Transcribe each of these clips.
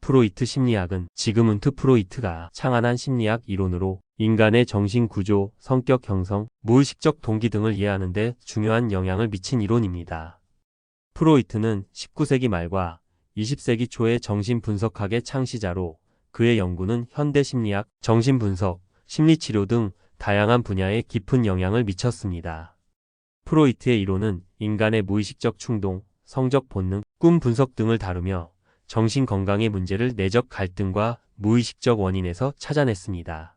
프로이트 심리학은 지그문트 프로이트가 창안한 심리학 이론으로 인간의 정신 구조, 성격 형성, 무의식적 동기 등을 이해하는 데 중요한 영향을 미친 이론입니다. 프로이트는 19세기 말과 20세기 초의 정신분석학의 창시자로 그의 연구는 현대 심리학, 정신분석, 심리치료 등 다양한 분야에 깊은 영향을 미쳤습니다. 프로이트의 이론은 인간의 무의식적 충동, 성적 본능, 꿈 분석 등을 다루며 정신건강의 문제를 내적 갈등과 무의식적 원인에서 찾아냈습니다.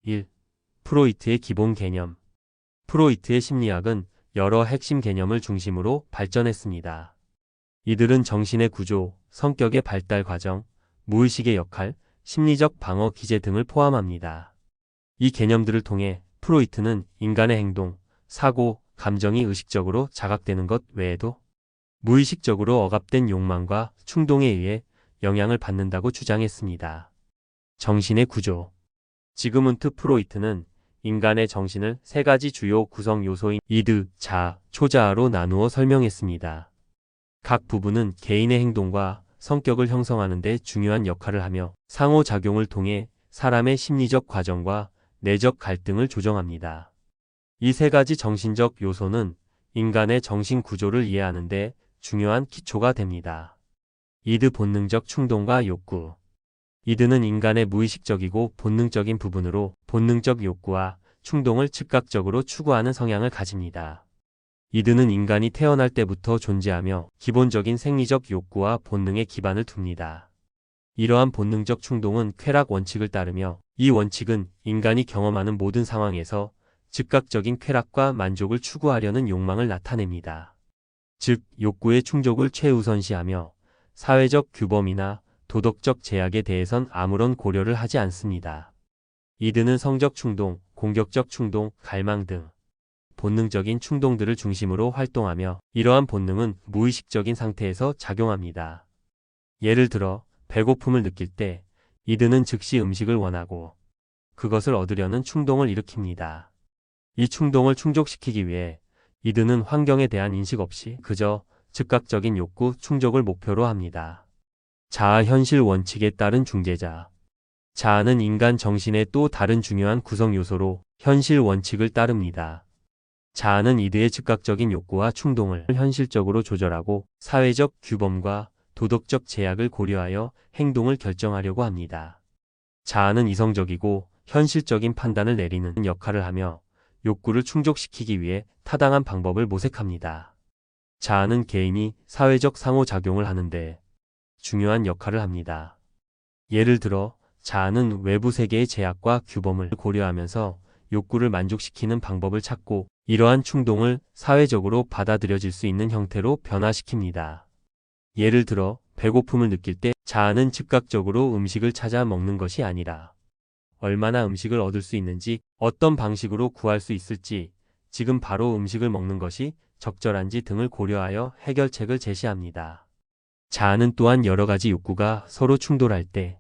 1. 프로이트의 기본 개념. 프로이트의 심리학은 여러 핵심 개념을 중심으로 발전했습니다. 이들은 정신의 구조, 성격의 발달 과정, 무의식의 역할, 심리적 방어 기제 등을 포함합니다. 이 개념들을 통해 프로이트는 인간의 행동, 사고, 감정이 의식적으로 자각되는 것 외에도 무의식적으로 억압된 욕망과 충동에 의해 영향을 받는다고 주장했습니다. 정신의 구조. 지그문트 프로이트는 인간의 정신을 세 가지 주요 구성 요소인 이드, 자아, 초자아로 나누어 설명했습니다. 각 부분은 개인의 행동과 성격을 형성하는 데 중요한 역할을 하며 상호작용을 통해 사람의 심리적 과정과 내적 갈등을 조정합니다. 이 세 가지 정신적 요소는 인간의 정신 구조를 이해하는 데 중요한 기초가 됩니다. 이드 본능적 충동과 욕구. 이드는 인간의 무의식적이고 본능적인 부분으로 본능적 욕구와 충동을 즉각적으로 추구하는 성향을 가집니다. 이드는 인간이 태어날 때부터 존재하며 기본적인 생리적 욕구와 본능에 기반을 둡니다. 이러한 본능적 충동은 쾌락 원칙을 따르며 이 원칙은 인간이 경험하는 모든 상황에서 즉각적인 쾌락과 만족을 추구하려는 욕망을 나타냅니다. 즉, 욕구의 충족을 최우선시하며 사회적 규범이나 도덕적 제약에 대해선 아무런 고려를 하지 않습니다. 이드는 성적 충동, 공격적 충동, 갈망 등 본능적인 충동들을 중심으로 활동하며 이러한 본능은 무의식적인 상태에서 작용합니다. 예를 들어 배고픔을 느낄 때 이드는 즉시 음식을 원하고 그것을 얻으려는 충동을 일으킵니다. 이 충동을 충족시키기 위해 이드는 환경에 대한 인식 없이 그저 즉각적인 욕구 충족을 목표로 합니다. 자아 현실 원칙에 따른 중재자. 자아는 인간 정신의 또 다른 중요한 구성 요소로 현실 원칙을 따릅니다. 자아는 이드의 즉각적인 욕구와 충동을 현실적으로 조절하고 사회적 규범과 도덕적 제약을 고려하여 행동을 결정하려고 합니다. 자아는 이성적이고 현실적인 판단을 내리는 역할을 하며 욕구를 충족시키기 위해 타당한 방법을 모색합니다. 자아는 개인이 사회적 상호작용을 하는데 중요한 역할을 합니다. 예를 들어 자아는 외부 세계의 제약과 규범을 고려하면서 욕구를 만족시키는 방법을 찾고 이러한 충동을 사회적으로 받아들여질 수 있는 형태로 변화시킵니다. 예를 들어 배고픔을 느낄 때 자아는 즉각적으로 음식을 찾아 먹는 것이 아니라 얼마나 음식을 얻을 수 있는지, 어떤 방식으로 구할 수 있을지, 지금 바로 음식을 먹는 것이 적절한지 등을 고려하여 해결책을 제시합니다. 자아는 또한 여러 가지 욕구가 서로 충돌할 때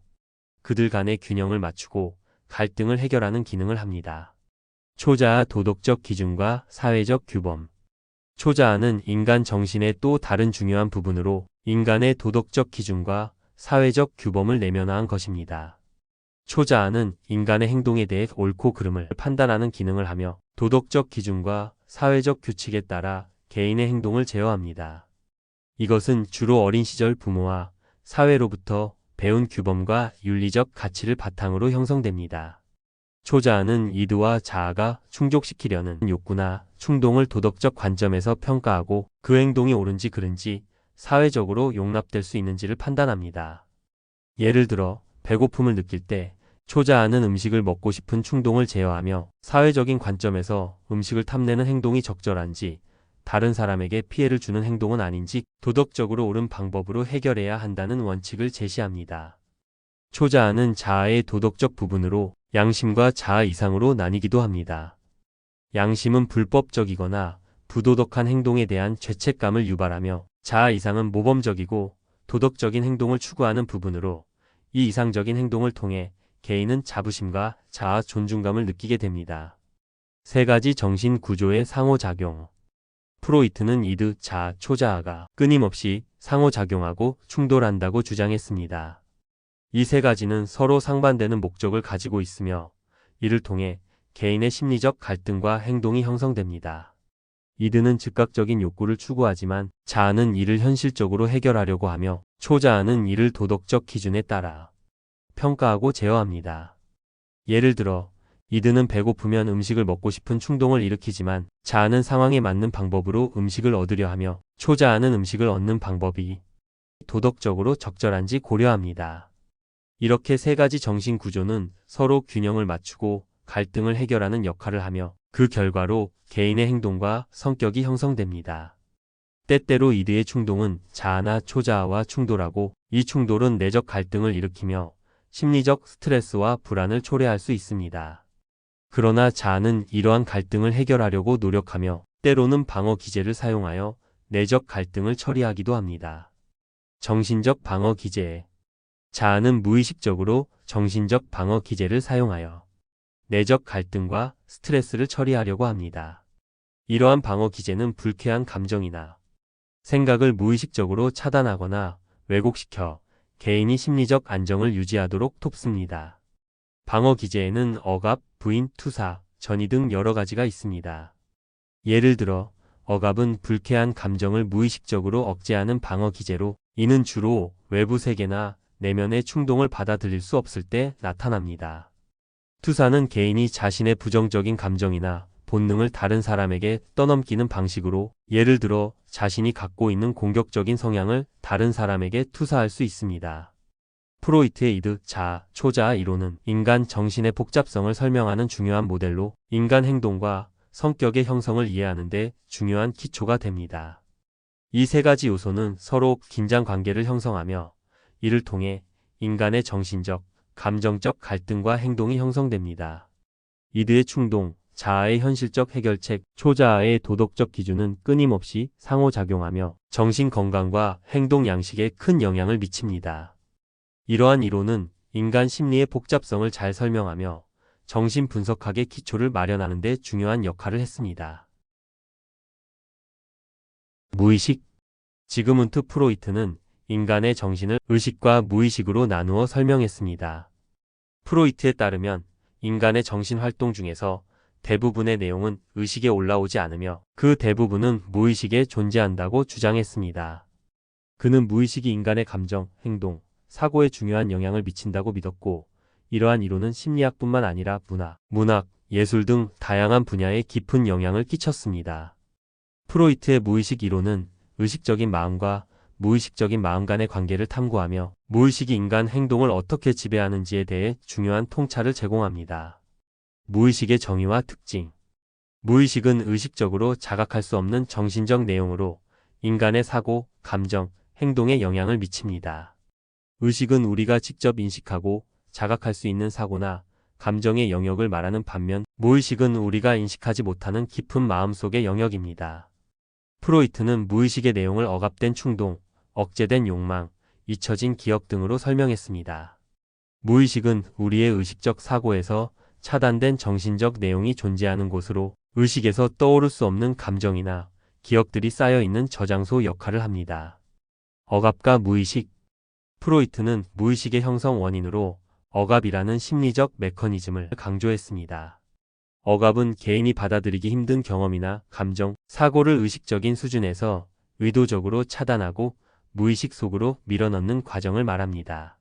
그들 간의 균형을 맞추고 갈등을 해결하는 기능을 합니다. 초자아 도덕적 기준과 사회적 규범. 초자아는 인간 정신의 또 다른 중요한 부분으로 인간의 도덕적 기준과 사회적 규범을 내면화한 것입니다. 초자아는 인간의 행동에 대해 옳고 그름을 판단하는 기능을 하며 도덕적 기준과 사회적 규칙에 따라 개인의 행동을 제어합니다. 이것은 주로 어린 시절 부모와 사회로부터 배운 규범과 윤리적 가치를 바탕으로 형성됩니다. 초자아는 이드와 자아가 충족시키려는 욕구나 충동을 도덕적 관점에서 평가하고 그 행동이 옳은지 그른지 사회적으로 용납될 수 있는지를 판단합니다. 예를 들어 배고픔을 느낄 때 초자아는 음식을 먹고 싶은 충동을 제어하며 사회적인 관점에서 음식을 탐내는 행동이 적절한지, 다른 사람에게 피해를 주는 행동은 아닌지 도덕적으로 옳은 방법으로 해결해야 한다는 원칙을 제시합니다. 초자아는 자아의 도덕적 부분으로 양심과 자아 이상으로 나뉘기도 합니다. 양심은 불법적이거나 부도덕한 행동에 대한 죄책감을 유발하며 자아 이상은 모범적이고 도덕적인 행동을 추구하는 부분으로 이 이상적인 행동을 통해 개인은 자부심과 자아 존중감을 느끼게 됩니다. 세 가지 정신 구조의 상호작용. 프로이트는 이드, 자아, 초자아가 끊임없이 상호작용하고 충돌한다고 주장했습니다. 이 세 가지는 서로 상반되는 목적을 가지고 있으며 이를 통해 개인의 심리적 갈등과 행동이 형성됩니다. 이드는 즉각적인 욕구를 추구하지만 자아는 이를 현실적으로 해결하려고 하며 초자아는 이를 도덕적 기준에 따라 평가하고 제어합니다. 예를 들어 이드는 배고프면 음식을 먹고 싶은 충동을 일으키지만 자아는 상황에 맞는 방법으로 음식을 얻으려 하며 초자아는 음식을 얻는 방법이 도덕적으로 적절한지 고려합니다. 이렇게 세 가지 정신 구조는 서로 균형을 맞추고 갈등을 해결하는 역할을 하며 그 결과로 개인의 행동과 성격이 형성됩니다. 때때로 이드의 충동은 자아나 초자아와 충돌하고 이 충돌은 내적 갈등을 일으키며 심리적 스트레스와 불안을 초래할 수 있습니다. 그러나 자아는 이러한 갈등을 해결하려고 노력하며 때로는 방어 기제를 사용하여 내적 갈등을 처리하기도 합니다. 정신적 방어 기제. 자아는 무의식적으로 정신적 방어 기제를 사용하여 내적 갈등과 스트레스를 처리하려고 합니다. 이러한 방어 기제는 불쾌한 감정이나 생각을 무의식적으로 차단하거나 왜곡시켜 개인이 심리적 안정을 유지하도록 돕습니다. 방어 기제에는 억압, 부인, 투사, 전이 등 여러 가지가 있습니다. 예를 들어 억압은 불쾌한 감정을 무의식적으로 억제하는 방어 기제로 이는 주로 외부 세계나 내면의 충동을 받아들일 수 없을 때 나타납니다. 투사는 개인이 자신의 부정적인 감정이나 본능을 다른 사람에게 떠넘기는 방식으로 예를 들어 자신이 갖고 있는 공격적인 성향을 다른 사람에게 투사할 수 있습니다. 프로이트의 이드, 자아, 초자아 이론은 인간 정신의 복잡성을 설명하는 중요한 모델로 인간 행동과 성격의 형성을 이해하는 데 중요한 기초가 됩니다. 이 세 가지 요소는 서로 긴장 관계를 형성하며 이를 통해 인간의 정신적, 감정적 갈등과 행동이 형성됩니다. 이드의 충동, 자아의 현실적 해결책, 초자아의 도덕적 기준은 끊임없이 상호작용하며 정신 건강과 행동 양식에 큰 영향을 미칩니다. 이러한 이론은 인간 심리의 복잡성을 잘 설명하며 정신 분석학의 기초를 마련하는 데 중요한 역할을 했습니다. 무의식. 지그문트 프로이트는 인간의 정신을 의식과 무의식으로 나누어 설명했습니다. 프로이트에 따르면 인간의 정신 활동 중에서 대부분의 내용은 의식에 올라오지 않으며 그 대부분은 무의식에 존재한다고 주장했습니다. 그는 무의식이 인간의 감정, 행동, 사고에 중요한 영향을 미친다고 믿었고 이러한 이론은 심리학뿐만 아니라 문학, 예술 등 다양한 분야에 깊은 영향을 끼쳤습니다. 프로이트의 무의식 이론은 의식적인 마음과 무의식적인 마음 간의 관계를 탐구하며 무의식이 인간 행동을 어떻게 지배하는지에 대해 중요한 통찰을 제공합니다. 무의식의 정의와 특징. 무의식은 의식적으로 자각할 수 없는 정신적 내용으로 인간의 사고, 감정, 행동에 영향을 미칩니다. 의식은 우리가 직접 인식하고 자각할 수 있는 사고나 감정의 영역을 말하는 반면 무의식은 우리가 인식하지 못하는 깊은 마음속의 영역입니다. 프로이트는 무의식의 내용을 억압된 충동, 억제된 욕망, 잊혀진 기억 등으로 설명했습니다. 무의식은 우리의 의식적 사고에서 차단된 정신적 내용이 존재하는 곳으로 의식에서 떠오를 수 없는 감정이나 기억들이 쌓여있는 저장소 역할을 합니다. 억압과 무의식. 프로이트는 무의식의 형성 원인으로 억압이라는 심리적 메커니즘을 강조했습니다. 억압은 개인이 받아들이기 힘든 경험이나 감정, 사고를 의식적인 수준에서 의도적으로 차단하고 무의식 속으로 밀어넣는 과정을 말합니다.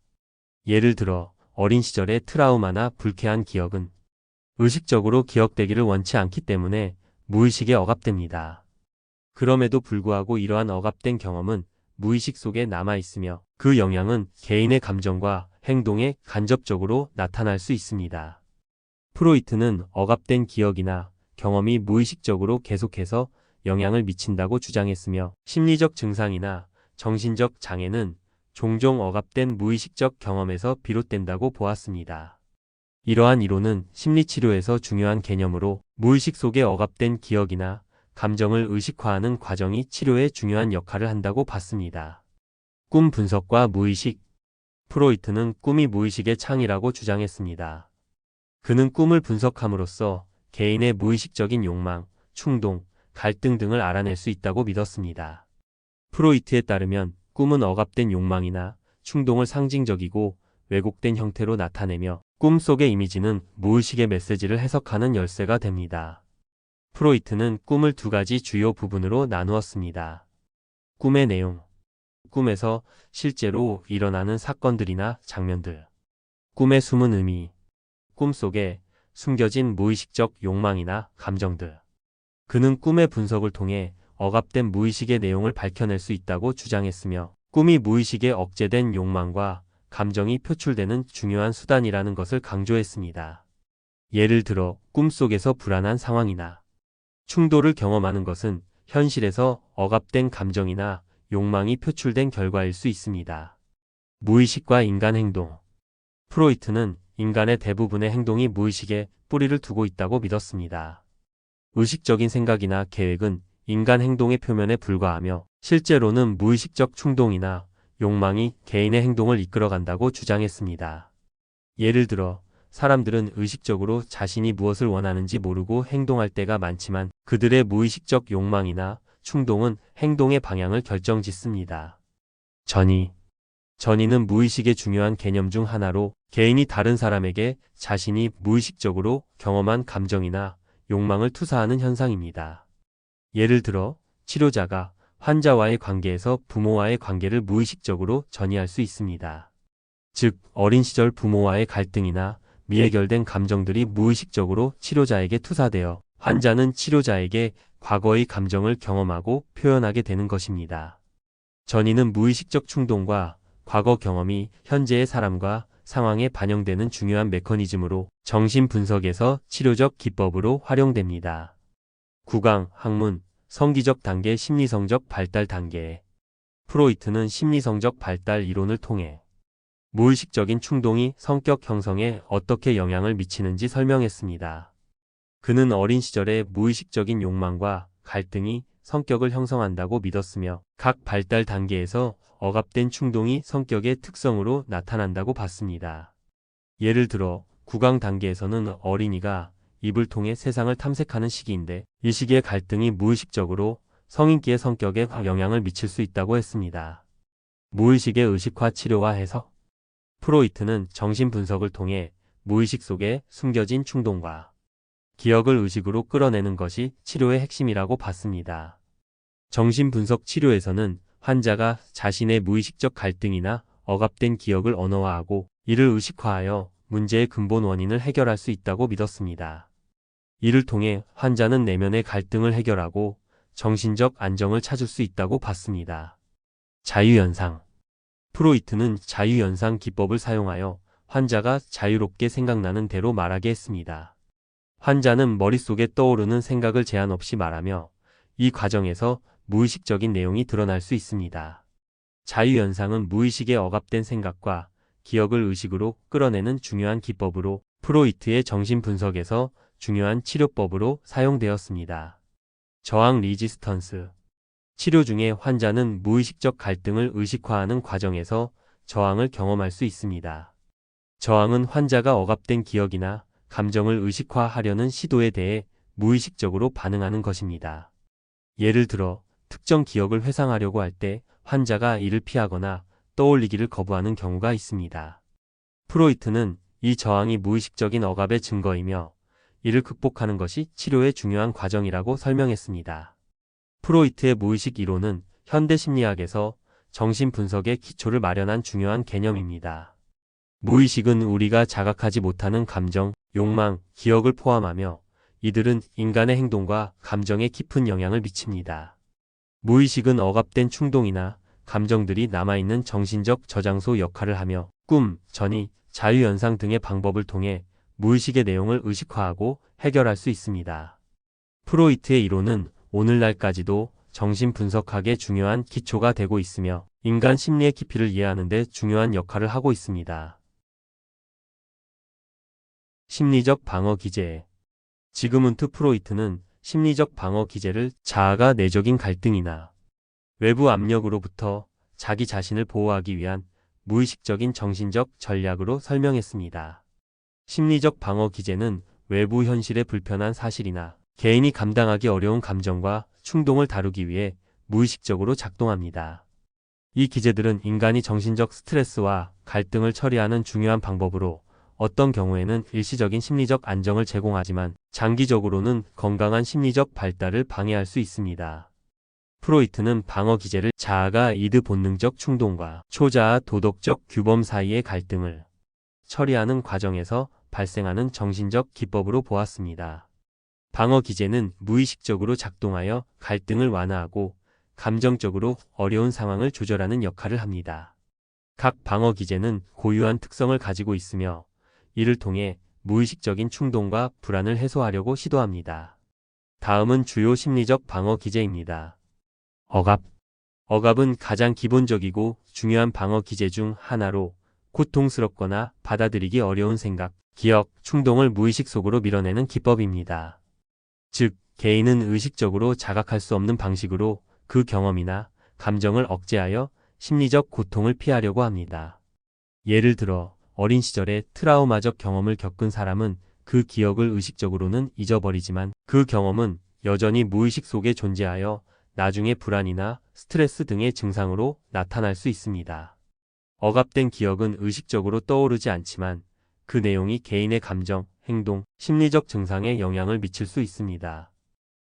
예를 들어 어린 시절의 트라우마나 불쾌한 기억은 의식적으로 기억되기를 원치 않기 때문에 무의식에 억압됩니다. 그럼에도 불구하고 이러한 억압된 경험은 무의식 속에 남아있으며 그 영향은 개인의 감정과 행동에 간접적으로 나타날 수 있습니다. 프로이트는 억압된 기억이나 경험이 무의식적으로 계속해서 영향을 미친다고 주장했으며 심리적 증상이나 정신적 장애는 종종 억압된 무의식적 경험에서 비롯된다고 보았습니다. 이러한 이론은 심리치료에서 중요한 개념으로 무의식 속에 억압된 기억이나 감정을 의식화하는 과정이 치료에 중요한 역할을 한다고 봤습니다. 꿈 분석과 무의식. 프로이트는 꿈이 무의식의 창이라고 주장했습니다. 그는 꿈을 분석함으로써 개인의 무의식적인 욕망, 충동, 갈등 등을 알아낼 수 있다고 믿었습니다. 프로이트에 따르면 꿈은 억압된 욕망이나 충동을 상징적이고 왜곡된 형태로 나타내며 꿈속의 이미지는 무의식의 메시지를 해석하는 열쇠가 됩니다. 프로이트는 꿈을 두 가지 주요 부분으로 나누었습니다. 꿈의 내용. 꿈에서 실제로 일어나는 사건들이나 장면들. 꿈의 숨은 의미. 꿈속에 숨겨진 무의식적 욕망이나 감정들. 그는 꿈의 분석을 통해 억압된 무의식의 내용을 밝혀낼 수 있다고 주장했으며, 꿈이 무의식에 억제된 욕망과 감정이 표출되는 중요한 수단이라는 것을 강조했습니다. 예를 들어 꿈속에서 불안한 상황이나 충돌을 경험하는 것은 현실에서 억압된 감정이나 욕망이 표출된 결과일 수 있습니다. 무의식과 인간 행동. 프로이트는 인간의 대부분의 행동이 무의식에 뿌리를 두고 있다고 믿었습니다. 의식적인 생각이나 계획은 인간 행동의 표면에 불과하며, 실제로는 무의식적 충동이나 욕망이 개인의 행동을 이끌어간다고 주장했습니다. 예를 들어 사람들은 의식적으로 자신이 무엇을 원하는지 모르고 행동할 때가 많지만, 그들의 무의식적 욕망이나 충동은 행동의 방향을 결정짓습니다. 전이는 무의식의 중요한 개념 중 하나로, 개인이 다른 사람에게 자신이 무의식적으로 경험한 감정이나 욕망을 투사하는 현상입니다. 예를 들어 치료자가 환자와의 관계에서 부모와의 관계를 무의식적으로 전이할 수 있습니다. 즉, 어린 시절 부모와의 갈등이나 미해결된 감정들이 무의식적으로 치료자에게 투사되어 환자는 치료자에게 과거의 감정을 경험하고 표현하게 되는 것입니다. 전이는 무의식적 충동과 과거 경험이 현재의 사람과 상황에 반영되는 중요한 메커니즘으로 정신분석에서 치료적 기법으로 활용됩니다. 구강, 학문, 성기적 단계, 심리성적 발달 단계. 프로이트는 심리성적 발달 이론을 통해 무의식적인 충동이 성격 형성에 어떻게 영향을 미치는지 설명했습니다. 그는 어린 시절의 무의식적인 욕망과 갈등이 성격을 형성한다고 믿었으며, 각 발달 단계에서 억압된 충동이 성격의 특성으로 나타난다고 봤습니다. 예를 들어 구강 단계에서는 어린이가 입을 통해 세상을 탐색하는 시기인데, 이 시기의 갈등이 무의식적으로 성인기의 성격에 영향을 미칠 수 있다고 했습니다. 무의식의 의식화 치료와 해석. 프로이트는 정신분석을 통해 무의식 속에 숨겨진 충동과 기억을 의식으로 끌어내는 것이 치료의 핵심이라고 봤습니다. 정신분석 치료에서는 환자가 자신의 무의식적 갈등이나 억압된 기억을 언어화하고 이를 의식화하여 문제의 근본 원인을 해결할 수 있다고 믿었습니다. 이를 통해 환자는 내면의 갈등을 해결하고 정신적 안정을 찾을 수 있다고 봤습니다. 자유연상. 프로이트는 자유연상 기법을 사용하여 환자가 자유롭게 생각나는 대로 말하게 했습니다. 환자는 머릿속에 떠오르는 생각을 제한 없이 말하며, 이 과정에서 무의식적인 내용이 드러날 수 있습니다. 자유연상은 무의식의 억압된 생각과 기억을 의식으로 끌어내는 중요한 기법으로 프로이트의 정신분석에서 중요한 치료법으로 사용되었습니다. 저항 리지스턴스. 치료 중에 환자는 무의식적 갈등을 의식화하는 과정에서 저항을 경험할 수 있습니다. 저항은 환자가 억압된 기억이나 감정을 의식화하려는 시도에 대해 무의식적으로 반응하는 것입니다. 예를 들어 특정 기억을 회상하려고 할 때 환자가 이를 피하거나 떠올리기를 거부하는 경우가 있습니다. 프로이트는 이 저항이 무의식적인 억압의 증거이며, 이를 극복하는 것이 치료의 중요한 과정이라고 설명했습니다. 프로이트의 무의식 이론은 현대 심리학에서 정신분석의 기초를 마련한 중요한 개념입니다. 무의식은 우리가 자각하지 못하는 감정, 욕망, 기억을 포함하며, 이들은 인간의 행동과 감정에 깊은 영향을 미칩니다. 무의식은 억압된 충동이나 감정들이 남아있는 정신적 저장소 역할을 하며, 꿈, 전이, 자유연상 등의 방법을 통해 무의식의 내용을 의식화하고 해결할 수 있습니다. 프로이트의 이론은 오늘날까지도 정신분석학의 중요한 기초가 되고 있으며, 인간 심리의 깊이를 이해하는 데 중요한 역할을 하고 있습니다. 심리적 방어 기제. 지그문트 프로이트는 심리적 방어 기제를 자아가 내적인 갈등이나 외부 압력으로부터 자기 자신을 보호하기 위한 무의식적인 정신적 전략으로 설명했습니다. 심리적 방어 기제는 외부 현실의 불편한 사실이나 개인이 감당하기 어려운 감정과 충동을 다루기 위해 무의식적으로 작동합니다. 이 기제들은 인간이 정신적 스트레스와 갈등을 처리하는 중요한 방법으로 어떤 경우에는 일시적인 심리적 안정을 제공하지만 장기적으로는 건강한 심리적 발달을 방해할 수 있습니다. 프로이트는 방어 기제를 자아가 이드 본능적 충동과 초자아 도덕적 규범 사이의 갈등을 처리하는 과정에서 발생하는 정신적 기법으로 보았습니다. 방어 기제는 무의식적으로 작동하여 갈등을 완화하고 감정적으로 어려운 상황을 조절하는 역할을 합니다. 각 방어 기제는 고유한 특성을 가지고 있으며 이를 통해 무의식적인 충동과 불안을 해소하려고 시도합니다. 다음은 주요 심리적 방어 기제입니다. 억압. 억압은 가장 기본적이고 중요한 방어 기제 중 하나로 고통스럽거나 받아들이기 어려운 생각, 기억, 충동을 무의식 속으로 밀어내는 기법입니다. 즉, 개인은 의식적으로 자각할 수 없는 방식으로 그 경험이나 감정을 억제하여 심리적 고통을 피하려고 합니다. 예를 들어, 어린 시절에 트라우마적 경험을 겪은 사람은 그 기억을 의식적으로는 잊어버리지만 그 경험은 여전히 무의식 속에 존재하여 나중에 불안이나 스트레스 등의 증상으로 나타날 수 있습니다. 억압된 기억은 의식적으로 떠오르지 않지만 그 내용이 개인의 감정, 행동, 심리적 증상에 영향을 미칠 수 있습니다.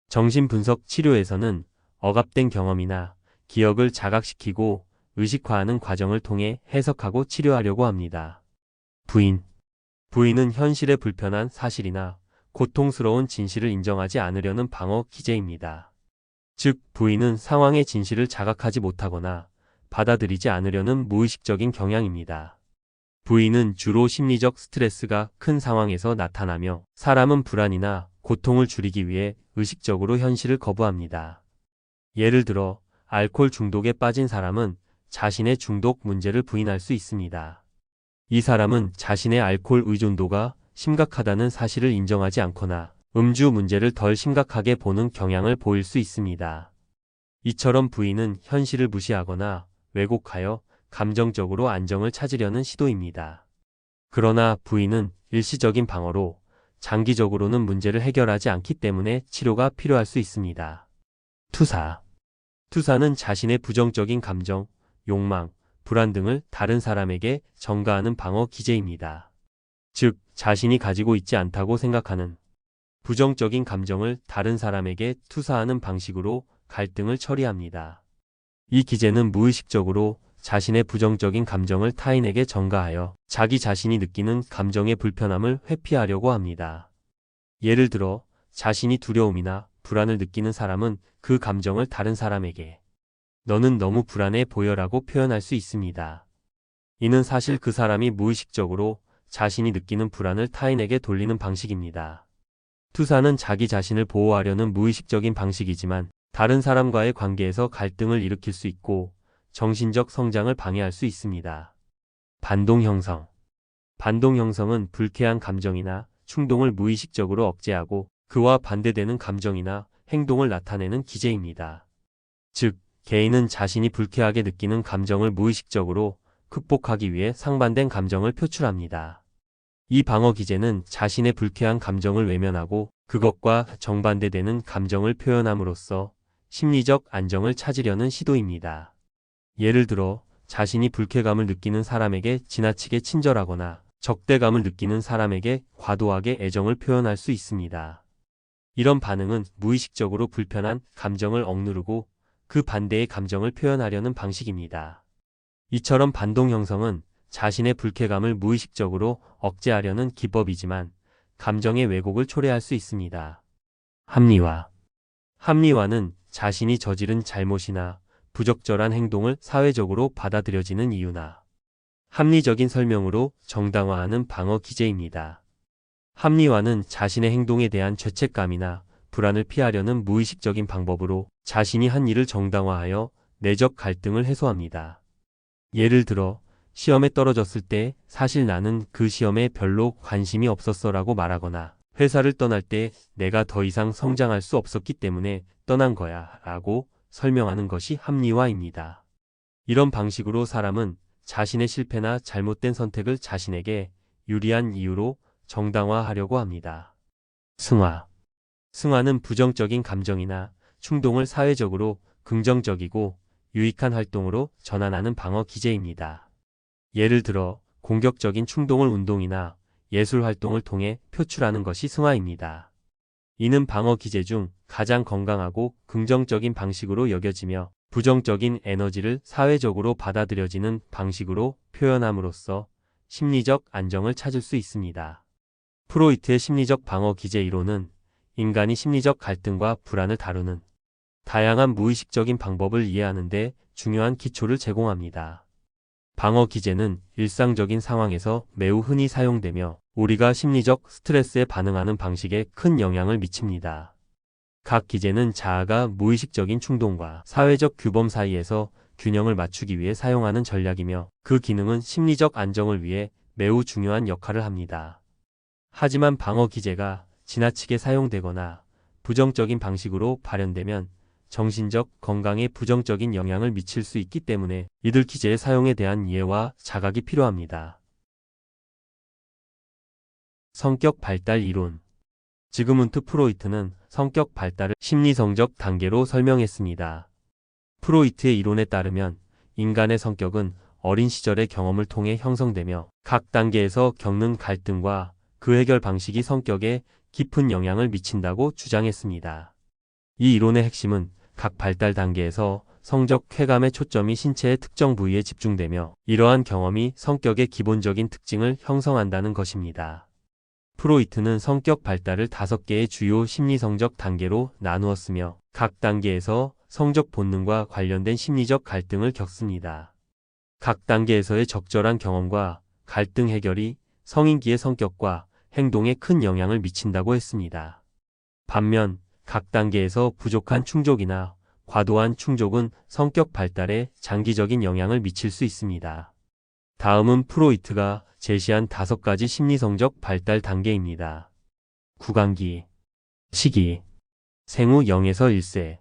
정신분석 치료에서는 억압된 경험이나 기억을 자각시키고 의식화하는 과정을 통해 해석하고 치료하려고 합니다. 부인. 부인은 현실의 불편한 사실이나 고통스러운 진실을 인정하지 않으려는 방어 기제입니다. 즉, 부인은 상황의 진실을 자각하지 못하거나 받아들이지 않으려는 무의식적인 경향입니다. 부인은 주로 심리적 스트레스가 큰 상황에서 나타나며 사람은 불안이나 고통을 줄이기 위해 의식적으로 현실을 거부합니다. 예를 들어, 알코올 중독에 빠진 사람은 자신의 중독 문제를 부인할 수 있습니다. 이 사람은 자신의 알코올 의존도가 심각하다는 사실을 인정하지 않거나 음주 문제를 덜 심각하게 보는 경향을 보일 수 있습니다. 이처럼 부인은 현실을 무시하거나 왜곡하여 감정적으로 안정을 찾으려는 시도입니다. 그러나 부인은 일시적인 방어로 장기적으로는 문제를 해결하지 않기 때문에 치료가 필요할 수 있습니다. 투사. 투사는 자신의 부정적인 감정, 욕망, 불안 등을 다른 사람에게 전가하는 방어 기제입니다. 즉, 자신이 가지고 있지 않다고 생각하는 부정적인 감정을 다른 사람에게 투사하는 방식으로 갈등을 처리합니다. 이 기제는 무의식적으로 자신의 부정적인 감정을 타인에게 전가하여 자기 자신이 느끼는 감정의 불편함을 회피하려고 합니다. 예를 들어, 자신이 두려움이나 불안을 느끼는 사람은 그 감정을 다른 사람에게 너는 너무 불안해 보여라고 표현할 수 있습니다. 이는 사실 그 사람이 무의식적으로 자신이 느끼는 불안을 타인에게 돌리는 방식입니다. 투사는 자기 자신을 보호하려는 무의식적인 방식이지만 다른 사람과의 관계에서 갈등을 일으킬 수 있고 정신적 성장을 방해할 수 있습니다. 반동 형성. 반동 형성은 불쾌한 감정이나 충동을 무의식적으로 억제하고 그와 반대되는 감정이나 행동을 나타내는 기제입니다. 즉, 개인은 자신이 불쾌하게 느끼는 감정을 무의식적으로 극복하기 위해 상반된 감정을 표출합니다. 이 방어 기제는 자신의 불쾌한 감정을 외면하고 그것과 정반대되는 감정을 표현함으로써 심리적 안정을 찾으려는 시도입니다. 예를 들어, 자신이 불쾌감을 느끼는 사람에게 지나치게 친절하거나 적대감을 느끼는 사람에게 과도하게 애정을 표현할 수 있습니다. 이런 반응은 무의식적으로 불편한 감정을 억누르고 그 반대의 감정을 표현하려는 방식입니다. 이처럼 반동 형성은 자신의 불쾌감을 무의식적으로 억제하려는 기법이지만 감정의 왜곡을 초래할 수 있습니다. 합리화. 합리화는 자신이 저지른 잘못이나 부적절한 행동을 사회적으로 받아들여지는 이유나 합리적인 설명으로 정당화하는 방어 기제입니다. 합리화는 자신의 행동에 대한 죄책감이나 불안을 피하려는 무의식적인 방법으로 자신이 한 일을 정당화하여 내적 갈등을 해소합니다. 예를 들어, 시험에 떨어졌을 때 사실 나는 그 시험에 별로 관심이 없었어라고 말하거나 회사를 떠날 때 내가 더 이상 성장할 수 없었기 때문에 떠난 거야 라고 설명하는 것이 합리화입니다. 이런 방식으로 사람은 자신의 실패나 잘못된 선택을 자신에게 유리한 이유로 정당화하려고 합니다. 승화. 승화는 부정적인 감정이나 충동을 사회적으로 긍정적이고 유익한 활동으로 전환하는 방어 기제입니다. 예를 들어 공격적인 충동을 운동이나 예술 활동을 통해 표출하는 것이 승화입니다. 이는 방어 기제 중 가장 건강하고 긍정적인 방식으로 여겨지며 부정적인 에너지를 사회적으로 받아들여지는 방식으로 표현함으로써 심리적 안정을 찾을 수 있습니다. 프로이트의 심리적 방어 기제 이론은 인간이 심리적 갈등과 불안을 다루는 다양한 무의식적인 방법을 이해하는 데 중요한 기초를 제공합니다. 방어 기제는 일상적인 상황에서 매우 흔히 사용되며 우리가 심리적 스트레스에 반응하는 방식에 큰 영향을 미칩니다. 각 기제는 자아가 무의식적인 충동과 사회적 규범 사이에서 균형을 맞추기 위해 사용하는 전략이며 그 기능은 심리적 안정을 위해 매우 중요한 역할을 합니다. 하지만 방어 기제가 지나치게 사용되거나 부정적인 방식으로 발현되면 정신적 건강에 부정적인 영향을 미칠 수 있기 때문에 이들 기제의 사용에 대한 이해와 자각이 필요합니다. 성격 발달 이론. 지그문트 프로이트는 성격 발달을 심리성적 단계로 설명했습니다. 프로이트의 이론에 따르면 인간의 성격은 어린 시절의 경험을 통해 형성되며 각 단계에서 겪는 갈등과 그 해결 방식이 성격에 깊은 영향을 미친다고 주장했습니다. 이 이론의 핵심은 각 발달 단계에서 성적 쾌감의 초점이 신체의 특정 부위에 집중되며 이러한 경험이 성격의 기본적인 특징을 형성한다는 것입니다. 프로이트는 성격 발달을 5개의 주요 심리성적 단계로 나누었으며 각 단계에서 성적 본능과 관련된 심리적 갈등을 겪습니다. 각 단계에서의 적절한 경험과 갈등 해결이 성인기의 성격과 행동에 큰 영향을 미친다고 했습니다. 반면 각 단계에서 부족한 충족이나 과도한 충족은 성격 발달에 장기적인 영향을 미칠 수 있습니다. 다음은 프로이트가 제시한 5가지 심리성적 발달 단계입니다. 구강기, 시기, 생후 0에서 1세,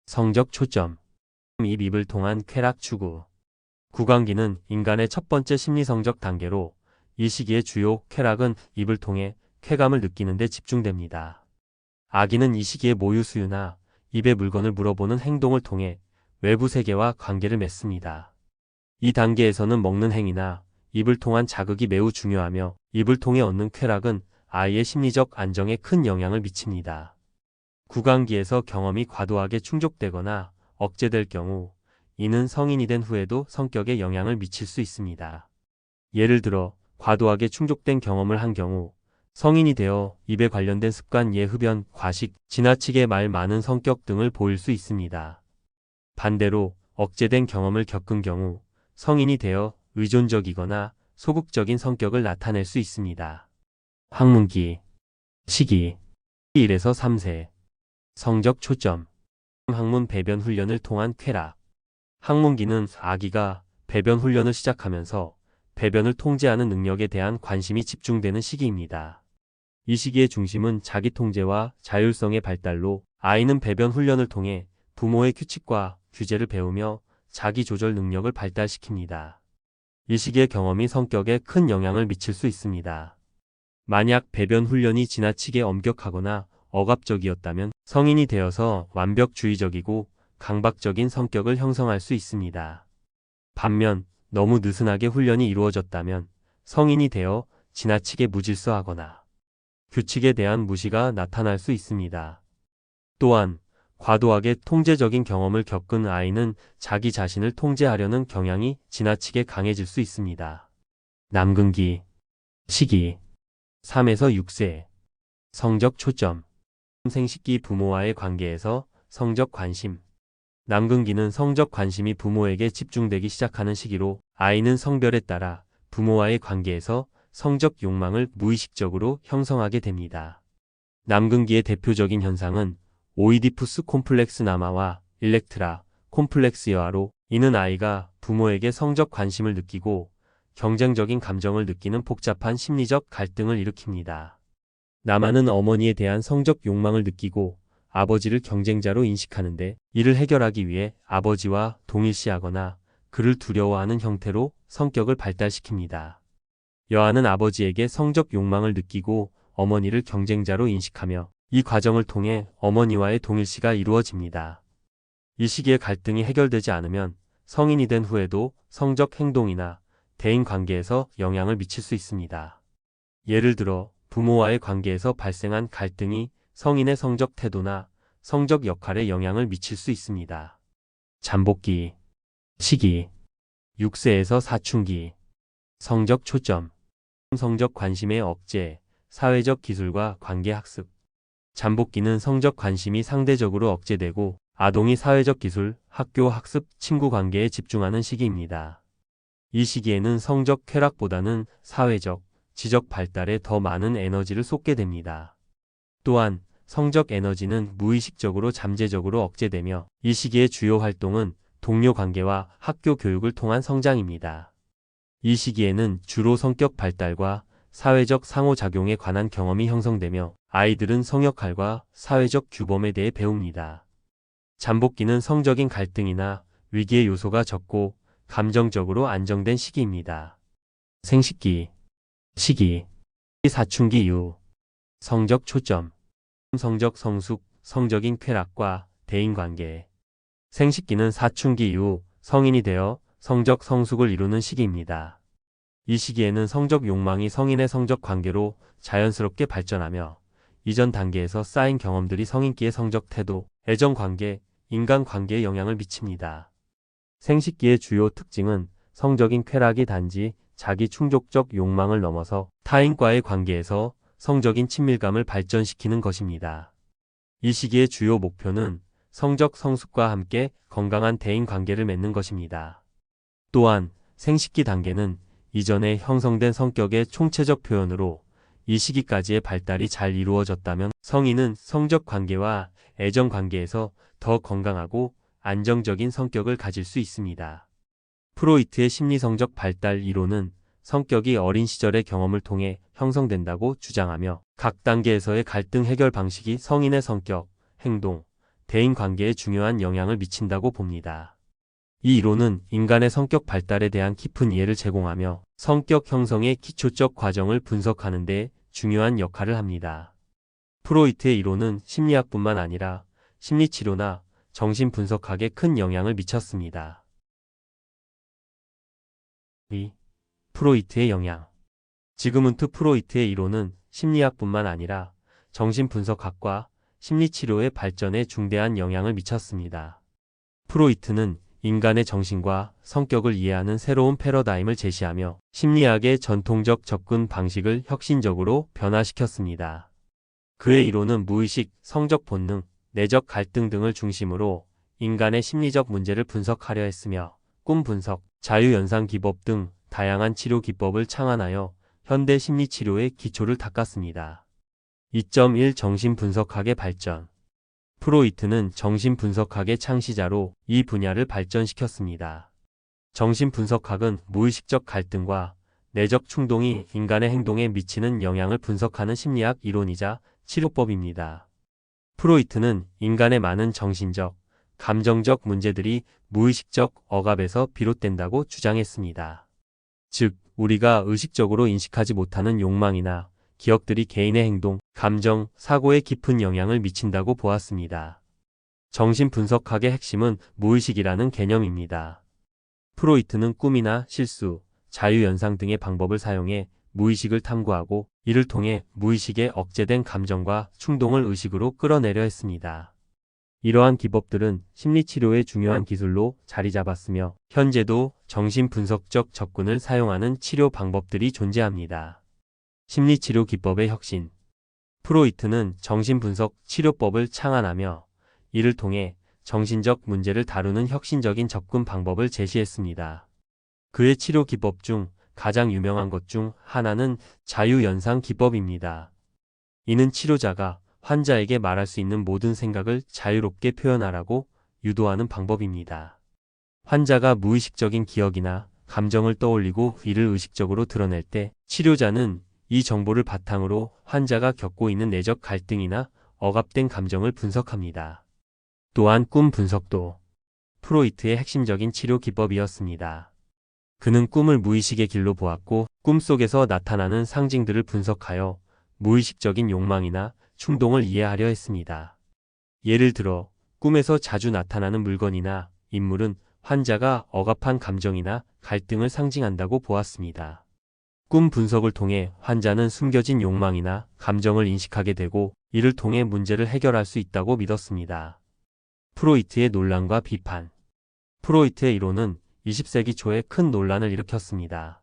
성적 초점, 입을 통한 쾌락 추구. 구강기는 인간의 첫 번째 심리성적 단계로 이 시기의 주요 쾌락은 입을 통해 쾌감을 느끼는 데 집중됩니다. 아기는 이 시기에 모유 수유나 입에 물건을 물어보는 행동을 통해 외부 세계와 관계를 맺습니다. 이 단계에서는 먹는 행위나 입을 통한 자극이 매우 중요하며 입을 통해 얻는 쾌락은 아이의 심리적 안정에 큰 영향을 미칩니다. 구강기에서 경험이 과도하게 충족되거나 억제될 경우 이는 성인이 된 후에도 성격에 영향을 미칠 수 있습니다. 예를 들어 과도하게 충족된 경험을 한 경우 성인이 되어 입에 관련된 습관 흡연, 과식, 지나치게 말 많은 성격 등을 보일 수 있습니다. 반대로 억제된 경험을 겪은 경우 성인이 되어 의존적이거나 소극적인 성격을 나타낼 수 있습니다. 학문기, 시기, 1에서 3세, 성적 초점, 학문 배변 훈련을 통한 쾌락. 학문기는 아기가 배변 훈련을 시작하면서 배변을 통제하는 능력에 대한 관심이 집중되는 시기입니다. 이 시기의 중심은 자기 통제와 자율성의 발달로 아이는 배변 훈련을 통해 부모의 규칙과 규제를 배우며 자기 조절 능력을 발달시킵니다. 이 시기의 경험이 성격에 큰 영향을 미칠 수 있습니다. 만약 배변 훈련이 지나치게 엄격하거나 억압적이었다면 성인이 되어서 완벽주의적이고 강박적인 성격을 형성할 수 있습니다. 반면 너무 느슨하게 훈련이 이루어졌다면 성인이 되어 지나치게 무질서하거나 규칙에 대한 무시가 나타날 수 있습니다. 또한 과도하게 통제적인 경험을 겪은 아이는 자기 자신을 통제하려는 경향이 지나치게 강해질 수 있습니다. 남근기, 시기, 3에서 6세, 성적 초점, 생식기 부모와의 관계에서 성적 관심. 남근기는 성적 관심이 부모에게 집중되기 시작하는 시기로 아이는 성별에 따라 부모와의 관계에서 성적 욕망을 무의식적으로 형성하게 됩니다. 남근기의 대표적인 현상은 오이디푸스 콤플렉스 남아와 일렉트라 콤플렉스 여아로 이는 아이가 부모에게 성적 관심을 느끼고 경쟁적인 감정을 느끼는 복잡한 심리적 갈등을 일으킵니다. 남아는 어머니에 대한 성적 욕망을 느끼고 아버지를 경쟁자로 인식하는데 이를 해결하기 위해 아버지와 동일시하거나 그를 두려워하는 형태로 성격을 발달시킵니다. 여아는 아버지에게 성적 욕망을 느끼고 어머니를 경쟁자로 인식하며 이 과정을 통해 어머니와의 동일시가 이루어집니다. 이 시기에 갈등이 해결되지 않으면 성인이 된 후에도 성적 행동이나 대인 관계에서 영향을 미칠 수 있습니다. 예를 들어 부모와의 관계에서 발생한 갈등이 성인의 성적 태도나 성적 역할에 영향을 미칠 수 있습니다. 잠복기, 시기, 6세에서 사춘기, 성적 초점, 성적 관심의 억제, 사회적 기술과 관계 학습. 잠복기는 성적 관심이 상대적으로 억제되고 아동이 사회적 기술, 학교 학습, 친구 관계에 집중하는 시기입니다. 이 시기에는 성적 쾌락보다는 사회적, 지적 발달에 더 많은 에너지를 쏟게 됩니다. 또한 성적 에너지는 무의식적으로 잠재적으로 억제되며 이 시기의 주요 활동은 동료 관계와 학교 교육을 통한 성장입니다. 이 시기에는 주로 성격 발달과 사회적 상호작용에 관한 경험이 형성되며 아이들은 성역할과 사회적 규범에 대해 배웁니다. 잠복기는 성적인 갈등이나 위기의 요소가 적고 감정적으로 안정된 시기입니다. 생식기, 시기, 사춘기 이후, 성적 초점, 성적 성숙, 성적인 쾌락과 대인관계. 생식기는 사춘기 이후 성인이 되어 성적 성숙을 이루는 시기입니다. 이 시기에는 성적 욕망이 성인의 성적 관계로 자연스럽게 발전하며 이전 단계에서 쌓인 경험들이 성인기의 성적 태도, 애정 관계, 인간 관계에 영향을 미칩니다. 생식기의 주요 특징은 성적인 쾌락이 단지 자기 충족적 욕망을 넘어서 타인과의 관계에서 성적인 친밀감을 발전시키는 것입니다. 이 시기의 주요 목표는 성적 성숙과 함께 건강한 대인 관계를 맺는 것입니다. 또한 생식기 단계는 이전에 형성된 성격의 총체적 표현으로 이 시기까지의 발달이 잘 이루어졌다면 성인은 성적 관계와 애정 관계에서 더 건강하고 안정적인 성격을 가질 수 있습니다. 프로이트의 심리성적 발달 이론은 성격이 어린 시절의 경험을 통해 형성된다고 주장하며 각 단계에서의 갈등 해결 방식이 성인의 성격, 행동, 대인 관계에 중요한 영향을 미친다고 봅니다. 이 이론은 인간의 성격 발달에 대한 깊은 이해를 제공하며 성격 형성의 기초적 과정을 분석하는 데 중요한 역할을 합니다. 프로이트의 이론은 심리학뿐만 아니라 심리치료나 정신분석학에 큰 영향을 미쳤습니다. 프로이트의 영향. 지그문트 프로이트의 이론은 심리학뿐만 아니라 정신분석학과 심리치료의 발전에 중대한 영향을 미쳤습니다. 프로이트는 인간의 정신과 성격을 이해하는 새로운 패러다임을 제시하며 심리학의 전통적 접근 방식을 혁신적으로 변화시켰습니다. 그의 이론은 무의식, 성적 본능, 내적 갈등 등을 중심으로 인간의 심리적 문제를 분석하려 했으며 꿈 분석, 자유연상 기법 등 다양한 치료 기법을 창안하여 현대 심리치료의 기초를 닦았습니다. 2.1 정신분석학의 발전. 프로이트는 정신분석학의 창시자로 이 분야를 발전시켰습니다. 정신분석학은 무의식적 갈등과 내적 충동이 인간의 행동에 미치는 영향을 분석하는 심리학 이론이자 치료법입니다. 프로이트는 인간의 많은 정신적, 감정적 문제들이 무의식적 억압에서 비롯된다고 주장했습니다. 즉, 우리가 의식적으로 인식하지 못하는 욕망이나 기억들이 개인의 행동, 감정, 사고에 깊은 영향을 미친다고 보았습니다. 정신분석학의 핵심은 무의식이라는 개념입니다. 프로이트는 꿈이나 실수, 자유연상 등의 방법을 사용해 무의식을 탐구하고 이를 통해 무의식에 억제된 감정과 충동을 의식으로 끌어내려 했습니다. 이러한 기법들은 심리치료의 중요한 기술로 자리 잡았으며 현재도 정신분석적 접근을 사용하는 치료 방법들이 존재합니다. 심리치료 기법의 혁신. 프로이트는 정신분석 치료법을 창안하며 이를 통해 정신적 문제를 다루는 혁신적인 접근 방법을 제시했습니다. 그의 치료 기법 중 가장 유명한 것 중 하나는 자유연상 기법입니다. 이는 치료자가 환자에게 말할 수 있는 모든 생각을 자유롭게 표현하라고 유도하는 방법입니다. 환자가 무의식적인 기억이나 감정을 떠올리고 이를 의식적으로 드러낼 때 치료자는 이 정보를 바탕으로 환자가 겪고 있는 내적 갈등이나 억압된 감정을 분석합니다. 또한 꿈 분석도 프로이트의 핵심적인 치료 기법이었습니다. 그는 꿈을 무의식의 길로 보았고 꿈속에서 나타나는 상징들을 분석하여 무의식적인 욕망이나 충동을 이해하려 했습니다. 예를 들어 꿈에서 자주 나타나는 물건이나 인물은 환자가 억압한 감정이나 갈등을 상징한다고 보았습니다. 꿈 분석을 통해 환자는 숨겨진 욕망이나 감정을 인식하게 되고 이를 통해 문제를 해결할 수 있다고 믿었습니다. 프로이트의 논란과 비판. 프로이트의 이론은 20세기 초에 큰 논란을 일으켰습니다.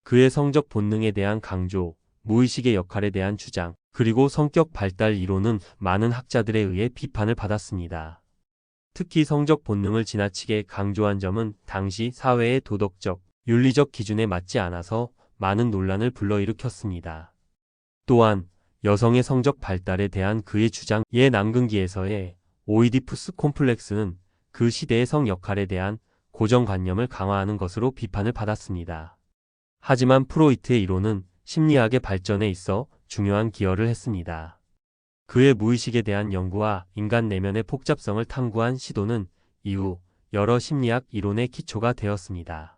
그의 성적 본능에 대한 강조, 무의식의 역할에 대한 주장, 그리고 성격 발달 이론은 많은 학자들에 의해 비판을 받았습니다. 특히 성적 본능을 지나치게 강조한 점은 당시 사회의 도덕적, 윤리적 기준에 맞지 않아서 많은 논란을 불러일으켰습니다. 또한 여성의 성적 발달에 대한 그의 주장, 예 남근기에서의 오이디푸스 콤플렉스는 그 시대의 성 역할에 대한 고정관념을 강화하는 것으로 비판을 받았습니다. 하지만 프로이트의 이론은 심리학의 발전에 있어 중요한 기여를 했습니다. 그의 무의식에 대한 연구와 인간 내면의 복잡성을 탐구한 시도는 이후 여러 심리학 이론의 기초가 되었습니다.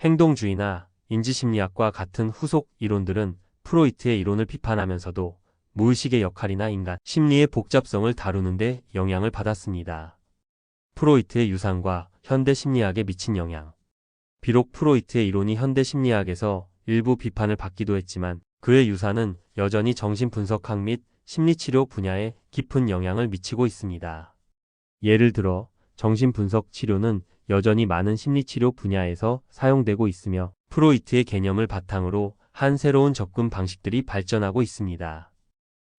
행동주의나 인지심리학과 같은 후속 이론들은 프로이트의 이론을 비판하면서도 무의식의 역할이나 인간 심리의 복잡성을 다루는 데 영향을 받았습니다. 프로이트의 유산과 현대 심리학에 미친 영향. 비록 프로이트의 이론이 현대 심리학에서 일부 비판을 받기도 했지만 그의 유산은 여전히 정신분석학 및 심리치료 분야에 깊은 영향을 미치고 있습니다. 예를 들어 정신분석 치료는 여전히 많은 심리치료 분야에서 사용되고 있으며 프로이트의 개념을 바탕으로 한 새로운 접근 방식들이 발전하고 있습니다.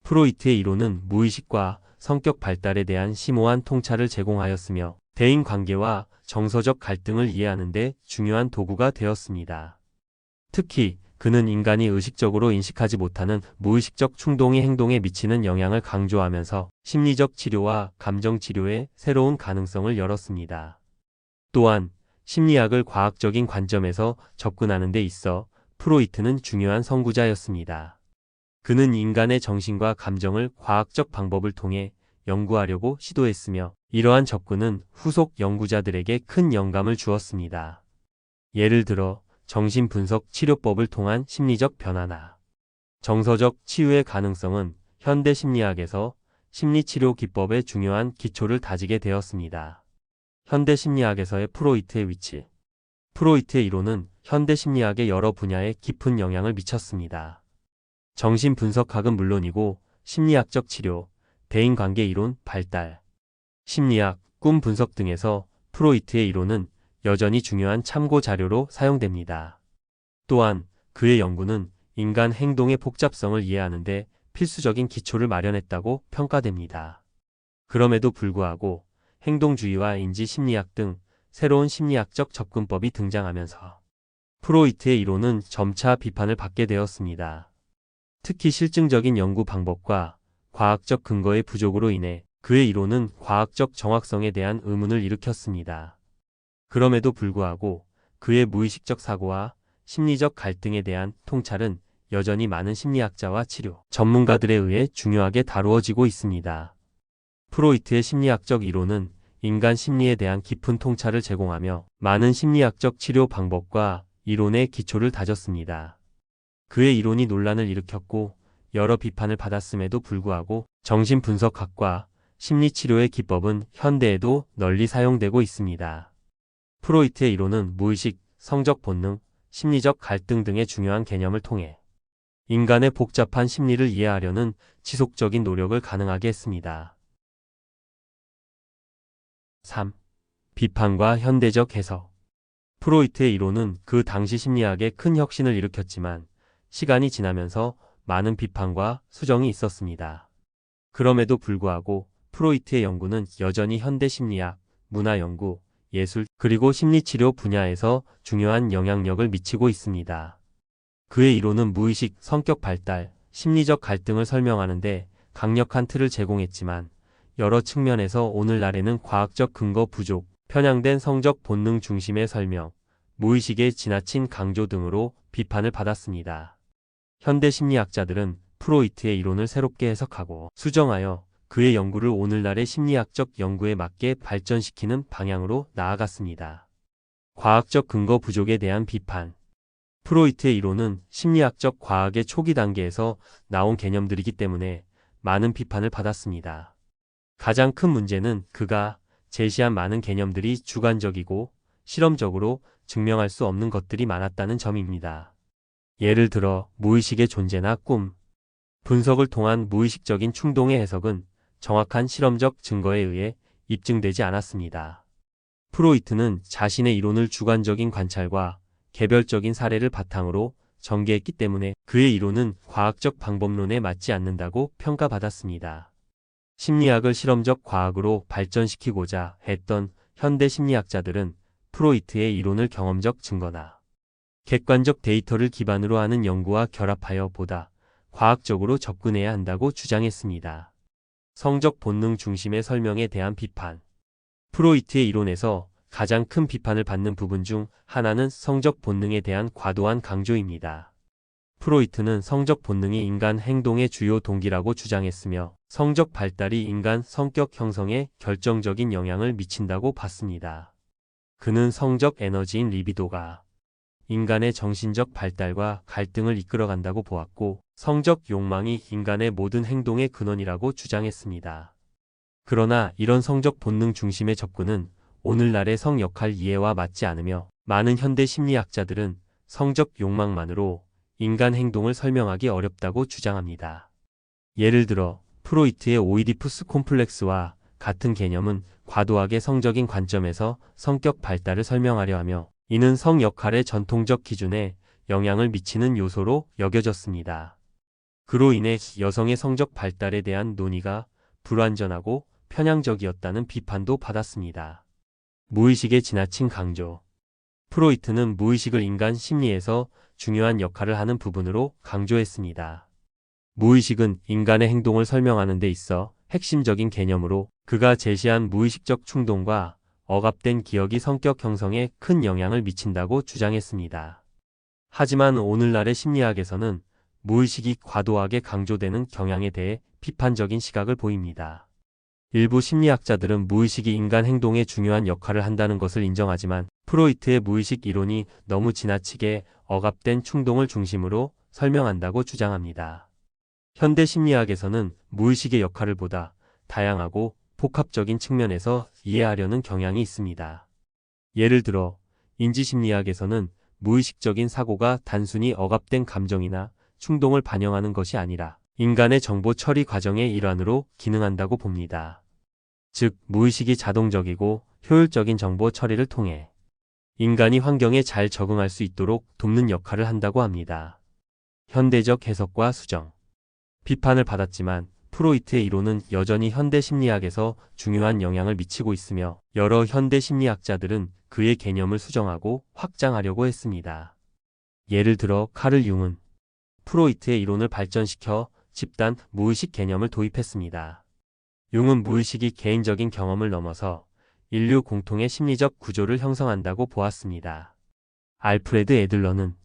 프로이트의 이론은 무의식과 성격 발달에 대한 심오한 통찰을 제공하였으며 대인관계와 정서적 갈등을 이해하는 데 중요한 도구가 되었습니다. 특히 그는 인간이 의식적으로 인식하지 못하는 무의식적 충동이 행동에 미치는 영향을 강조하면서 심리적 치료와 감정 치료의 새로운 가능성을 열었습니다. 또한 심리학을 과학적인 관점에서 접근하는 데 있어 프로이트는 중요한 선구자였습니다. 그는 인간의 정신과 감정을 과학적 방법을 통해 연구하려고 시도했으며 이러한 접근은 후속 연구자들에게 큰 영감을 주었습니다. 예를 들어 정신분석 치료법을 통한 심리적 변화나 정서적 치유의 가능성은 현대 심리학에서 심리치료 기법의 중요한 기초를 다지게 되었습니다. 현대 심리학에서의 프로이트의 위치. 프로이트의 이론은 현대 심리학의 여러 분야에 깊은 영향을 미쳤습니다. 정신분석학은 물론이고 심리학적 치료, 대인관계 이론 발달, 심리학, 꿈 분석 등에서 프로이트의 이론은 여전히 중요한 참고 자료로 사용됩니다. 또한 그의 연구는 인간 행동의 복잡성을 이해하는 데 필수적인 기초를 마련했다고 평가됩니다. 그럼에도 불구하고 행동주의와 인지심리학 등 새로운 심리학적 접근법이 등장하면서 프로이트의 이론은 점차 비판을 받게 되었습니다. 특히 실증적인 연구 방법과 과학적 근거의 부족으로 인해 그의 이론은 과학적 정확성에 대한 의문을 일으켰습니다. 그럼에도 불구하고 그의 무의식적 사고와 심리적 갈등에 대한 통찰은 여전히 많은 심리학자와 치료 전문가들에 의해 중요하게 다루어지고 있습니다. 프로이트의 심리학적 이론은 인간 심리에 대한 깊은 통찰을 제공하며 많은 심리학적 치료 방법과 이론의 기초를 다졌습니다. 그의 이론이 논란을 일으켰고 여러 비판을 받았음에도 불구하고 정신분석학과 심리치료의 기법은 현대에도 널리 사용되고 있습니다. 프로이트의 이론은 무의식, 성적 본능, 심리적 갈등 등의 중요한 개념을 통해 인간의 복잡한 심리를 이해하려는 지속적인 노력을 가능하게 했습니다. 3. 비판과 현대적 해석. 프로이트의 이론은 그 당시 심리학에 큰 혁신을 일으켰지만 시간이 지나면서 많은 비판과 수정이 있었습니다. 그럼에도 불구하고 프로이트의 연구는 여전히 현대 심리학, 문화 연구, 예술, 그리고 심리치료 분야에서 중요한 영향력을 미치고 있습니다. 그의 이론은 무의식, 성격 발달, 심리적 갈등을 설명하는 데 강력한 틀을 제공했지만 여러 측면에서 오늘날에는 과학적 근거 부족, 편향된 성적 본능 중심의 설명, 무의식의 지나친 강조 등으로 비판을 받았습니다. 현대 심리학자들은 프로이트의 이론을 새롭게 해석하고 수정하여 그의 연구를 오늘날의 심리학적 연구에 맞게 발전시키는 방향으로 나아갔습니다. 과학적 근거 부족에 대한 비판. 프로이트의 이론은 심리학적 과학의 초기 단계에서 나온 개념들이기 때문에 많은 비판을 받았습니다. 가장 큰 문제는 그가 제시한 많은 개념들이 주관적이고 실험적으로 증명할 수 없는 것들이 많았다는 점입니다. 예를 들어 무의식의 존재나 꿈, 분석을 통한 무의식적인 충동의 해석은 정확한 실험적 증거에 의해 입증되지 않았습니다. 프로이트는 자신의 이론을 주관적인 관찰과 개별적인 사례를 바탕으로 전개했기 때문에 그의 이론은 과학적 방법론에 맞지 않는다고 평가받았습니다. 심리학을 실험적 과학으로 발전시키고자 했던 현대 심리학자들은 프로이트의 이론을 경험적 증거나 객관적 데이터를 기반으로 하는 연구와 결합하여 보다 과학적으로 접근해야 한다고 주장했습니다. 성적 본능 중심의 설명에 대한 비판. 프로이트의 이론에서 가장 큰 비판을 받는 부분 중 하나는 성적 본능에 대한 과도한 강조입니다. 프로이트는 성적 본능이 인간 행동의 주요 동기라고 주장했으며 성적 발달이 인간 성격 형성에 결정적인 영향을 미친다고 봤습니다. 그는 성적 에너지인 리비도가 인간의 정신적 발달과 갈등을 이끌어간다고 보았고 성적 욕망이 인간의 모든 행동의 근원이라고 주장했습니다. 그러나 이런 성적 본능 중심의 접근은 오늘날의 성 역할 이해와 맞지 않으며 많은 현대 심리학자들은 성적 욕망만으로 인간 행동을 설명하기 어렵다고 주장합니다. 예를 들어 프로이트의 오이디푸스 콤플렉스와 같은 개념은 과도하게 성적인 관점에서 성격 발달을 설명하려 하며 이는 성 역할의 전통적 기준에 영향을 미치는 요소로 여겨졌습니다. 그로 인해 여성의 성적 발달에 대한 논의가 불완전하고 편향적이었다는 비판도 받았습니다. 무의식의 지나친 강조. 프로이트는 무의식을 인간 심리에서 중요한 역할을 하는 부분으로 강조했습니다. 무의식은 인간의 행동을 설명하는 데 있어 핵심적인 개념으로 그가 제시한 무의식적 충동과 억압된 기억이 성격 형성에 큰 영향을 미친다고 주장했습니다. 하지만 오늘날의 심리학에서는 무의식이 과도하게 강조되는 경향에 대해 비판적인 시각을 보입니다. 일부 심리학자들은 무의식이 인간 행동에 중요한 역할을 한다는 것을 인정하지만 프로이트의 무의식 이론이 너무 지나치게 억압된 충동을 중심으로 설명한다고 주장합니다. 현대 심리학에서는 무의식의 역할을 보다 다양하고 복합적인 측면에서 이해하려는 경향이 있습니다. 예를 들어 인지심리학에서는 무의식적인 사고가 단순히 억압된 감정이나 충동을 반영하는 것이 아니라 인간의 정보 처리 과정의 일환으로 기능한다고 봅니다. 즉, 무의식이 자동적이고 효율적인 정보 처리를 통해 인간이 환경에 잘 적응할 수 있도록 돕는 역할을 한다고 합니다. 현대적 해석과 수정. 비판을 받았지만 프로이트의 이론은 여전히 현대 심리학에서 중요한 영향을 미치고 있으며 여러 현대 심리학자들은 그의 개념을 수정하고 확장하려고 했습니다. 예를 들어 카를 융은 프로이트의 이론을 발전시켜 집단 무의식 개념을 도입했습니다. 융은 무의식이 개인적인 경험을 넘어서 인류 공통의 심리적 구조를 형성한다고 보았습니다. 알프레드 애들러는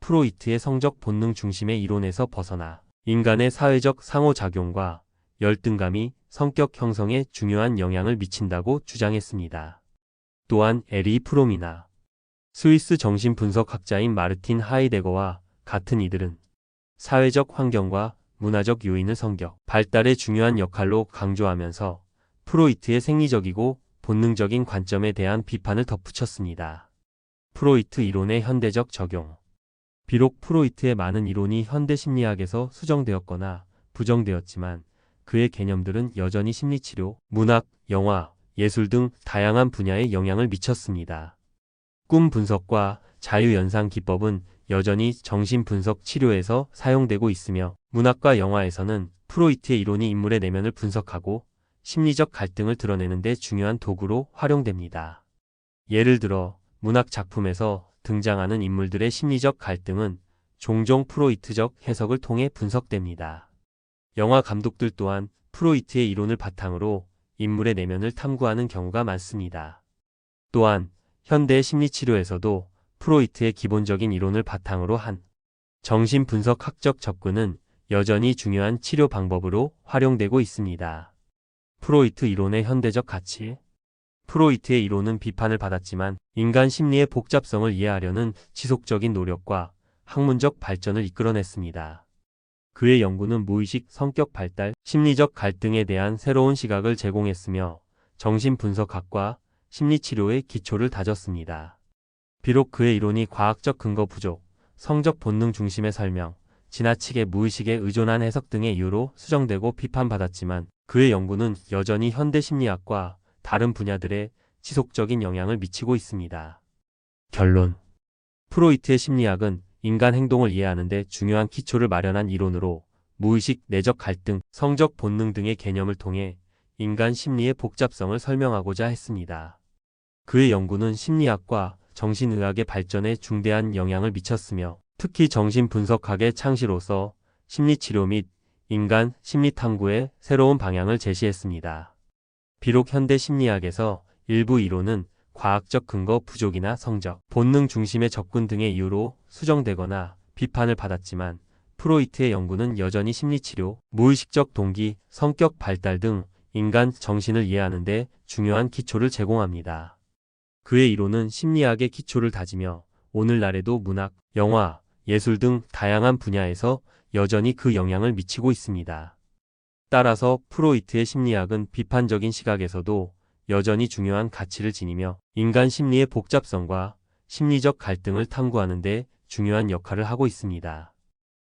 프로이트의 성적 본능 중심의 이론에서 벗어나 인간의 사회적 상호작용과 열등감이 성격 형성에 중요한 영향을 미친다고 주장했습니다. 또한 에리 프롬이나 스위스 정신분석학자인 마르틴 하이데거와 같은 이들은 사회적 환경과 문화적 요인을 성격 발달의 중요한 역할로 강조하면서 프로이트의 생리적이고 본능적인 관점에 대한 비판을 덧붙였습니다. 프로이트 이론의 현대적 적용. 비록 프로이트의 많은 이론이 현대 심리학에서 수정되었거나 부정되었지만 그의 개념들은 여전히 심리치료, 문학, 영화, 예술 등 다양한 분야에 영향을 미쳤습니다. 꿈 분석과 자유연상 기법은 여전히 정신분석 치료에서 사용되고 있으며 문학과 영화에서는 프로이트의 이론이 인물의 내면을 분석하고 심리적 갈등을 드러내는 데 중요한 도구로 활용됩니다. 예를 들어 문학 작품에서 등장하는 인물들의 심리적 갈등은 종종 프로이트적 해석을 통해 분석됩니다. 영화 감독들 또한 프로이트의 이론을 바탕으로 인물의 내면을 탐구하는 경우가 많습니다. 또한 현대 심리치료에서도 프로이트의 기본적인 이론을 바탕으로 한 정신분석학적 접근은 여전히 중요한 치료 방법으로 활용되고 있습니다. 프로이트 이론의 현대적 가치. 프로이트의 이론은 비판을 받았지만 인간 심리의 복잡성을 이해하려는 지속적인 노력과 학문적 발전을 이끌어냈습니다. 그의 연구는 무의식, 성격 발달, 심리적 갈등에 대한 새로운 시각을 제공했으며 정신분석학과 심리치료의 기초를 다졌습니다. 비록 그의 이론이 과학적 근거 부족, 성적 본능 중심의 설명, 지나치게 무의식에 의존한 해석 등의 이유로 수정되고 비판받았지만 그의 연구는 여전히 현대 심리학과 다른 분야들에 지속적인 영향을 미치고 있습니다. 결론. 프로이트의 심리학은 인간 행동을 이해하는 데 중요한 기초를 마련한 이론으로 무의식, 내적 갈등, 성적 본능 등의 개념을 통해 인간 심리의 복잡성을 설명하고자 했습니다. 그의 연구는 심리학과 정신의학의 발전에 중대한 영향을 미쳤으며 특히 정신분석학의 창시로서 심리치료 및 인간 심리 탐구의 새로운 방향을 제시했습니다. 비록 현대 심리학에서 일부 이론은 과학적 근거 부족이나 성적, 본능 중심의 접근 등의 이유로 수정되거나 비판을 받았지만 프로이트의 연구는 여전히 심리치료, 무의식적 동기, 성격 발달 등 인간 정신을 이해하는 데 중요한 기초를 제공합니다. 그의 이론은 심리학의 기초를 다지며 오늘날에도 문학, 영화, 예술 등 다양한 분야에서 여전히 그 영향을 미치고 있습니다. 따라서 프로이트의 심리학은 비판적인 시각에서도 여전히 중요한 가치를 지니며 인간 심리의 복잡성과 심리적 갈등을 탐구하는 데 중요한 역할을 하고 있습니다.